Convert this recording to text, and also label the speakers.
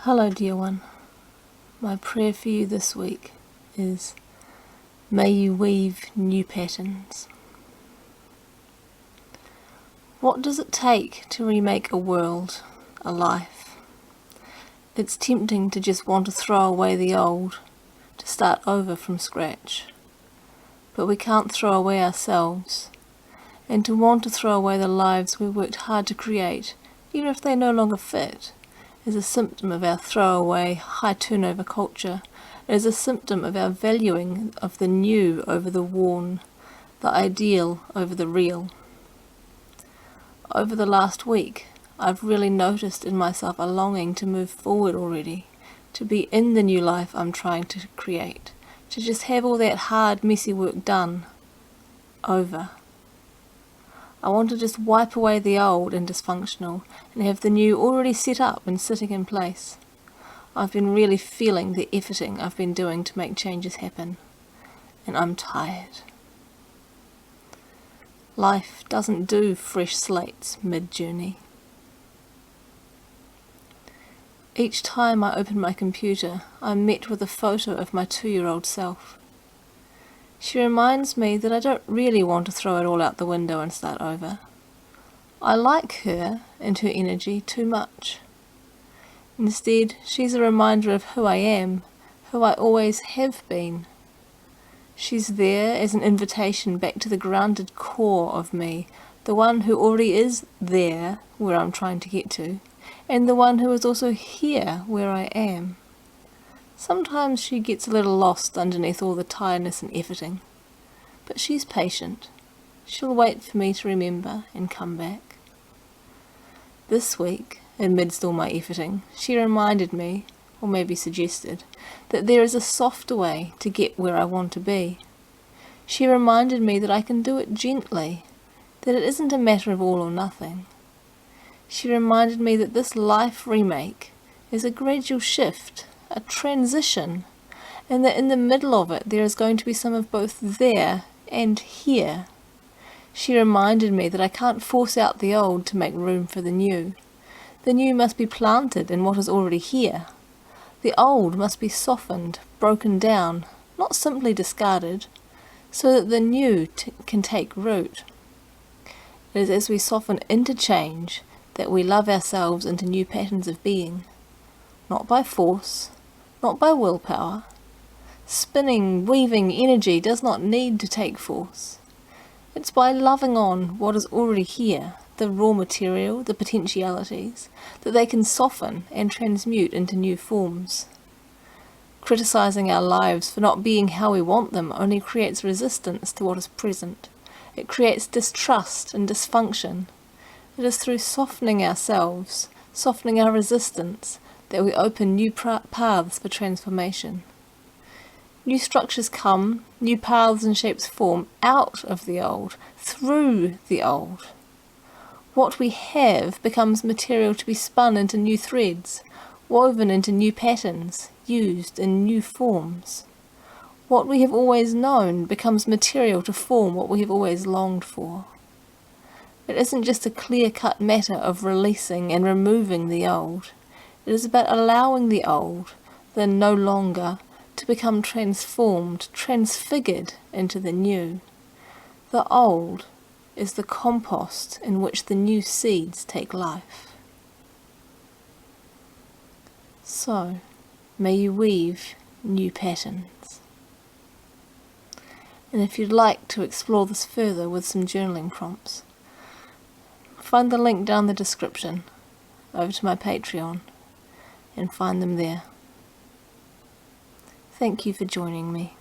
Speaker 1: Hello, dear one. My prayer for you this week is, may you weave new patterns. What does it take to remake a world, a life? It's tempting to just want to throw away the old, to start over from scratch. But we can't throw away ourselves. And to want to throw away the lives we worked hard to create, even if they no longer fit, is a symptom of our throwaway, high turnover culture. It is a symptom of our valuing of the new over the worn, the ideal over the real. Over the last week, I've really noticed in myself a longing to move forward already, to be in the new life I'm trying to create, to just have all that hard, messy work done, over. I want to just wipe away the old and dysfunctional and have the new already set up and sitting in place. I've been really feeling the efforting I've been doing to make changes happen, and I'm tired. Life doesn't do fresh slates mid-journey. Each time I open my computer, I'm met with a photo of my 2-year-old self. She reminds me that I don't really want to throw it all out the window and start over. I like her and her energy too much. Instead, she's a reminder of who I am, who I always have been. She's there as an invitation back to the grounded core of me, the one who already is there where I'm trying to get to, and the one who is also here where I am. Sometimes she gets a little lost underneath all the tiredness and efforting, but she's patient. She'll wait for me to remember and come back. This week, amidst all my efforting, she reminded me, or maybe suggested, that there is a softer way to get where I want to be. She reminded me that I can do it gently, that it isn't a matter of all or nothing. She reminded me that this life remake is a gradual shift, a transition, and that in the middle of it there is going to be some of both there and here. She reminded me that I can't force out the old to make room for the new. The new must be planted in what is already here. The old must be softened, broken down, not simply discarded, so that the new can take root. It is as we soften into change that we love ourselves into new patterns of being, not by force, not by willpower. Spinning, weaving energy does not need to take force. It's by loving on what is already here, the raw material, the potentialities, that they can soften and transmute into new forms. Criticizing our lives for not being how we want them only creates resistance to what is present. It creates distrust and dysfunction. It is through softening ourselves, softening our resistance, that we open new paths for transformation. New structures come, new paths and shapes form out of the old, through the old. What we have becomes material to be spun into new threads, woven into new patterns, used in new forms. What we have always known becomes material to form what we have always longed for. It isn't just a clear-cut matter of releasing and removing the old. It is about allowing the old, the no longer, to become transformed, transfigured into the new. The old is the compost in which the new seeds take life. So, may you weave new patterns. And if you'd like to explore this further with some journaling prompts, find the link down the description over to my Patreon and find them there. Thank you for joining me.